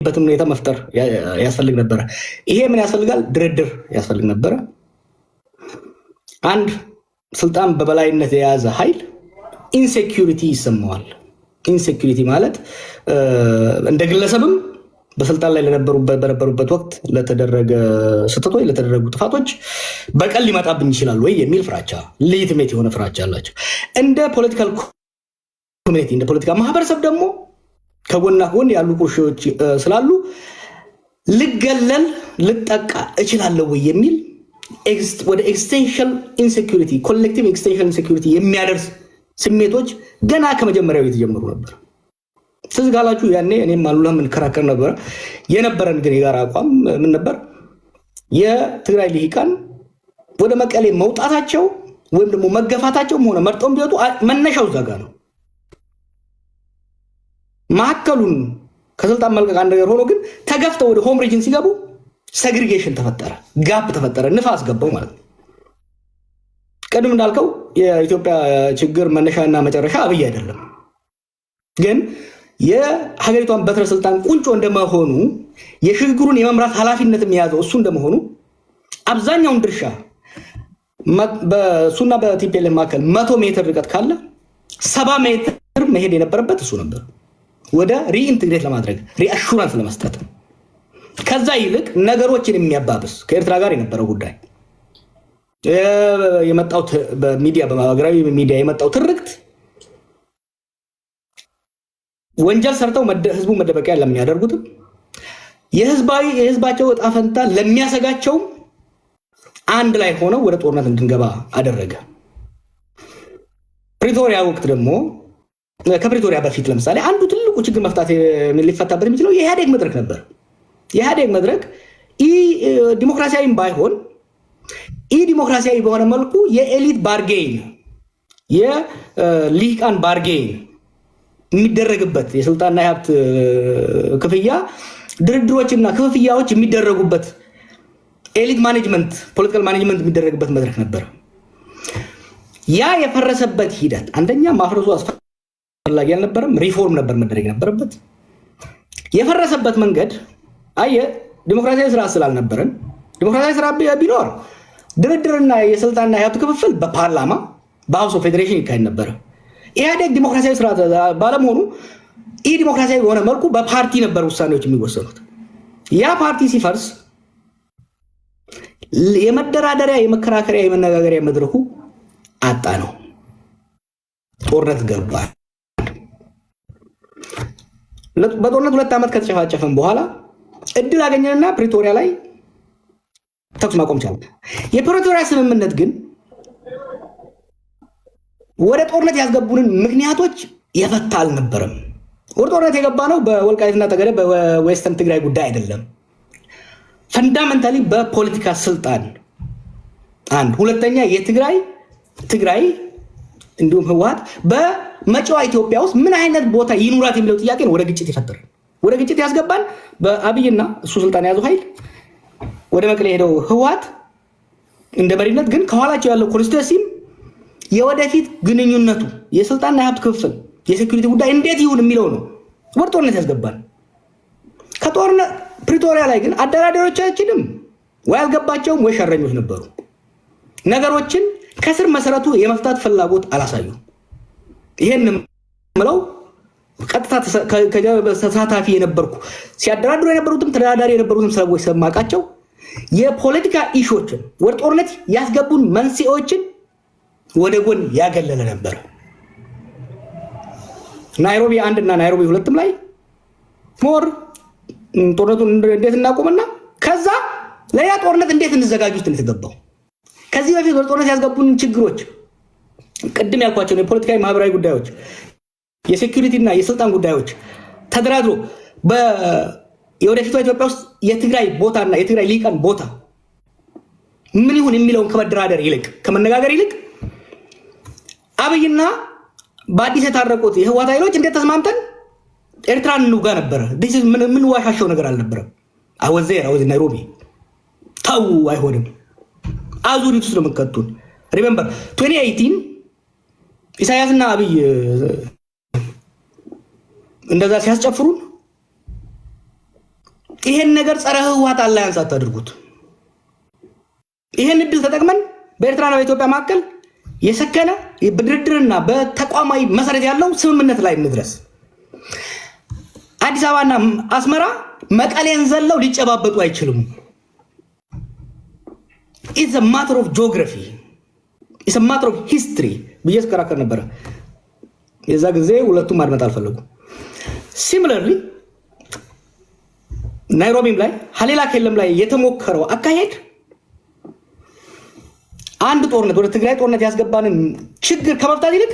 በትም ሁኔታ መፍጠር ያስፈልግ ነበር። ይሄ ምን ያስፈልጋል? ድርድር ያስፈልግ ነበር። አንድ ስልጣን በበላይነት የያዘ ኃይል ኢንሴኩሪቲ ይሰማዋል። ኢንሴኩሪቲ ማለት እንደ ግለሰብም በስልጣን ላይ በነበሩበት ወቅት ለተደረገ ስህተቶች ለተደረጉ ጥፋቶች በቀል ሊመጣብኝ ይችላል ወይ የሚል ፍራቻ፣ ሌጂቲሜት የሆነ ፍራቻ አላቸው። እንደ ፖለቲካል ኮሚኒቲ እንደ ፖለቲካ ማህበረሰብ ደግሞ ከጎና ጎን ያሉ ቁርሾች ስላሉ ልገለል ልጠቃ እችላለሁ ወይ የሚል ወደ ኤክስቴንሽን ኢንሴኩሪቲ ኮሌክቲቭ ኤክስቴንሽን ኢንሴኩሪቲ የሚያደርስ ስሜቶች ገና ከመጀመሪያው የተጀመሩ ነበር። ስለዚህ ጋላችሁ ያኔ እኔም አሉላ ምን ከራከር ነበር የነበረን ግን የጋራ አቋም ምን ነበር? የትግራይ ልሂቃን ወደ መቀሌ መውጣታቸው ወይም ደግሞ መገፋታቸውም ሆነ መርጠውም ቢወጡ መነሻው እዛ ጋር ነው። ማከሉን ከስልጣን መልቀቅ አንድ ነገር ሆኖ ግን ተገፍተው ወደ ሆም ሪጅን ሲገቡ ሴግሪጌሽን ተፈጠረ፣ ጋፕ ተፈጠረ፣ ንፋስ ገባው ማለት ነው። ቀድም እንዳልከው የኢትዮጵያ ችግር መነሻና መጨረሻ አብይ አይደለም። ግን የሀገሪቷን በትረ ስልጣን ቁንጮ እንደመሆኑ የሽግግሩን የመምራት ኃላፊነት የሚያዘው እሱ እንደመሆኑ አብዛኛውን ድርሻ በሱና በቲፒኤልኤፍ መካከል 100 ሜትር ርቀት ካለ 70 ሜትር መሄድ የነበረበት እሱ ነበር፣ ወደ ሪኢንቴግሬት ለማድረግ ሪአሹራንስ ለመስጠት። ከዛ ይልቅ ነገሮችን የሚያባብስ ከኤርትራ ጋር የነበረው ጉዳይ የመጣው በሚዲያ በማህበራዊ ሚዲያ የመጣው ትርክት ወንጀል ሰርተው ህዝቡ መደበቂያ ለሚያደርጉትም የህዝባቸው ዕጣ ፈንታ ለሚያሰጋቸውም አንድ ላይ ሆነው ወደ ጦርነት እንድንገባ አደረገ። ፕሪቶሪያ ወቅት ደግሞ ከፕሪቶሪያ በፊት ለምሳሌ አንዱ ትልቁ ችግር መፍታት ሊፈታበት የሚችለው የኢህአዴግ መድረክ ነበር። የኢህአዴግ መድረክ ዲሞክራሲያዊም ባይሆን ዲሞክራሲያዊ በሆነ መልኩ የኤሊት ባርጌን የሊቃን ባርጌን የሚደረግበት የስልጣንና የሀብት ክፍያ ድርድሮችና ክፍያዎች የሚደረጉበት ኤሊት ማኔጅመንት ፖለቲካል ማኔጅመንት የሚደረግበት መድረክ ነበር። ያ የፈረሰበት ሂደት አንደኛ ማፍረሱ አስፈላጊ አልነበረም፣ ሪፎርም ነበር መደረግ ነበረበት። የፈረሰበት መንገድ ዲሞክራሲያዊ ስራ ስላልነበረን፣ ዲሞክራሲያዊ ስራ ቢኖር ድርድርና የስልጣንና የሀብት ክፍፍል በፓርላማ በሀውስ ኦፍ ፌዴሬሽን ይካሄድ ነበር። ኢህአዴግ ዲሞክራሲያዊ ስራ ባለመሆኑ ዲሞክራሲያዊ በሆነ መልኩ በፓርቲ ነበር ውሳኔዎች የሚወሰኑት። ያ ፓርቲ ሲፈርስ የመደራደሪያ የመከራከሪያ የመነጋገሪያ መድረኩ አጣ ነው። ጦርነት ገባ። በጦርነት 2 ዓመት ከተጨፋጨፈን በኋላ እድል አገኘንና ፕሪቶሪያ ላይ ተኩስ ማቆም ቻለ። የፕሪቶሪያ ስምምነት ግን ወደ ጦርነት ያስገቡንን ምክንያቶች የፈታ አልነበረም። ወደ ጦርነት የገባ ነው በወልቃይትና ጠገዴ በዌስተርን ትግራይ ጉዳይ አይደለም። ፈንዳመንታሊ በፖለቲካ ስልጣን አንድ፣ ሁለተኛ የትግራይ እንዲሁም ህወሓት በመጪዋ ኢትዮጵያ ውስጥ ምን አይነት ቦታ ይኑራት የሚለው ጥያቄ ነው ወደ ግጭት የፈጠረን። ወደ ግጭት ያስገባን በአብይና እሱ ስልጣን የያዘው ኃይል ወደ መቀሌ ሄደው ህወሓት እንደ መሪነት ግን ከኋላቸው ያለው ኮንስቲትዩንሲም የወደፊት ግንኙነቱ የስልጣንና የሀብት ክፍል የሴኩሪቲ ጉዳይ እንዴት ይሁን የሚለው ነው ወደ ጦርነት ያስገባን። ከጦርነት ፕሪቶሪያ ላይ ግን አደራዳሪዎቻችንም ወይ አልገባቸውም ወይ ሸረኞች ነበሩ። ነገሮችን ከስር መሰረቱ የመፍታት ፍላጎት አላሳዩ። ይሄን ምለው ቀጥታ ተሳታፊ የነበርኩ ሲያደራድሩ የነበሩትም ተደራዳሪ የነበሩትም ሰዎች ሰማቃቸው የፖለቲካ ኢሹዎችን ወደ ጦርነት ያስገቡን መንስኤዎችን ወደ ጎን ያገለለ ነበር። ናይሮቢ 1 እና ናይሮቢ 2 ላይ ሞር ጦርነቱን እንዴት እናቆምና ከዛ ለያ ጦርነት እንዴት እንዘጋጁት እንተገባው። ከዚህ በፊት ወደ ጦርነት ያስገቡን ችግሮች ቅድም ያልኳቸው የፖለቲካዊ ማህበራዊ ጉዳዮች የሴኩሪቲ እና የስልጣን ጉዳዮች ተደራድሮ የወደፊቷ ኢትዮጵያ ውስጥ የትግራይ ቦታና የትግራይ ሊቃን ቦታ ምን ይሁን የሚለውን ከመደራደር ይልቅ ከመነጋገር ይልቅ አብይና በአዲስ የታረቁት የህወሓት ኃይሎች እንዴት ተስማምተን ኤርትራን እንውጋ ነበረ። ምን ዋሻቸው ነገር አልነበረም። አወዘ ናይሮቢ ታው አይሆንም። አዙሪት ውስጥ ነው የምትከቱን። ሪሜምበር 2018 ኢሳያስና አብይ እንደዛ ሲያስጨፍሩን ይሄን ነገር ጸረ ህወሓት አላያንስ አታድርጉት። ይሄን እድል ተጠቅመን በኤርትራና በኢትዮጵያ መካከል የሰከነ በድርድርና በተቋማዊ መሰረት ያለው ስምምነት ላይ እንድረስ። አዲስ አበባና አስመራ መቀሌን ዘለው ሊጨባበጡ አይችሉም። It's a matter of geography. It's a matter of history. ብዬስ ከራከር ነበር። የዛ ጊዜ ሁለቱም ማድመጥ አልፈለጉ። Similarly ናይሮቢም ላይ ሀሌላ ከለም ላይ የተሞከረው አካሄድ አንድ ጦርነት ወደ ትግራይ ጦርነት ያስገባንን ችግር ከመፍታት ይልቅ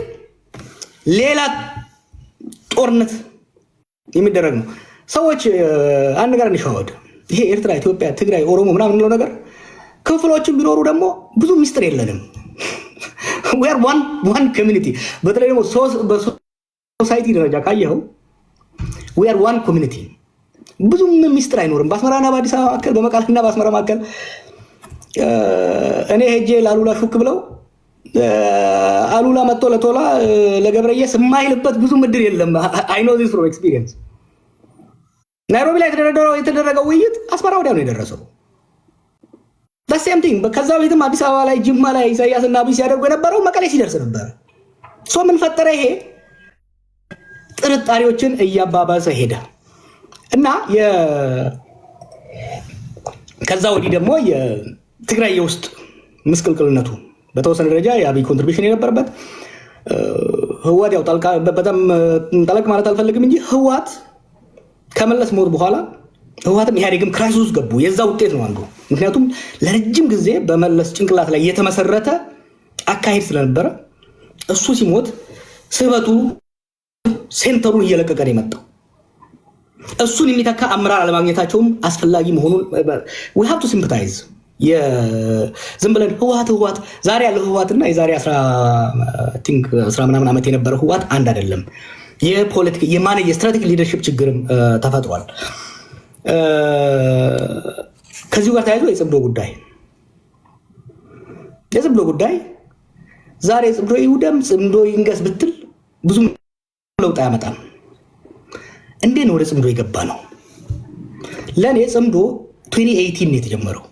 ሌላ ጦርነት የሚደረግ ነው። ሰዎች አንድ ነገር እንሻወድ። ይሄ ኤርትራ፣ ኢትዮጵያ፣ ትግራይ፣ ኦሮሞ ምናምን ነው ነገር ክፍሎችን ቢኖሩ ደግሞ ብዙ ሚስጥር የለንም። we are one community። በተለይ ደግሞ በሶሳይቲ ደረጃ ካየኸው we are one community። ብዙ ሚስጥር አይኖርም። በአስመራና በአዲስ አበባ መካከል፣ በመቀሌና በአስመራ መካከል እኔ ሄጄ ላሉላ ሹክ ብለው አሉላ መጥቶ ለቶላ ለገብረየስ የማይልበት ብዙ ምድር የለም። I know this from experience። ናይሮቢ ላይ የተደረገው ውይይት አስመራ ወዲያ ነው የደረሰው። the same thing። ከዛ በፊትም አዲስ አበባ ላይ፣ ጅማ ላይ ኢሳያስና አብይ ሲያደርጉ የነበረው መቀሌ ሲደርስ ነበር። ምን ፈጠረ? ይሄ ጥርጣሬዎችን እያባባሰ ሄደ እና ከዛ ወዲህ ደግሞ የትግራይ የውስጥ ምስቅልቅልነቱ በተወሰነ ደረጃ የአብይ ኮንትሪቢሽን የነበረበት ህወሓት ያው በጣም ጠለቅ ማለት አልፈልግም እንጂ ህወሓት ከመለስ ሞት በኋላ ህወሓትም ኢህአዴግም ክራይሲስ ውስጥ ገቡ። የዛ ውጤት ነው አንዱ። ምክንያቱም ለረጅም ጊዜ በመለስ ጭንቅላት ላይ የተመሰረተ አካሄድ ስለነበረ እሱ ሲሞት ስበቱ ሴንተሩን እየለቀቀ ነው የመጣው። እሱን የሚተካ አመራር አለማግኘታቸውም አስፈላጊ መሆኑን we have to sympathize። ዝም ብለን ህወሓት ዛሬ ያለው ህወሓትና የዛሬ 10 ምናምን ዓመት የነበረው ህወሓት አንድ አይደለም። የፖለቲካ የማኔጅ ስትራቴጂክ ሊደርሺፕ ችግርም ተፈጥሯል። ከዚሁ ጋር ተያይዞ የጽምዶ ጉዳይ ዛሬ ጽምዶ ይውደም ጽምዶ ይንገስ ብትል ብዙ ለውጥ አያመጣም። እንዴት ነው ወደ ጽምዶ የገባ ነው? ለኔ ጽምዶ 2018 ነው የተጀመረው።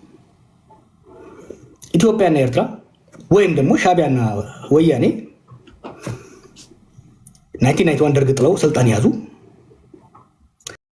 ኢትዮጵያና ኤርትራ ወይም ደግሞ ሻቢያና ወያኔ 1991 ደርግ ጥለው ስልጣን ያዙ።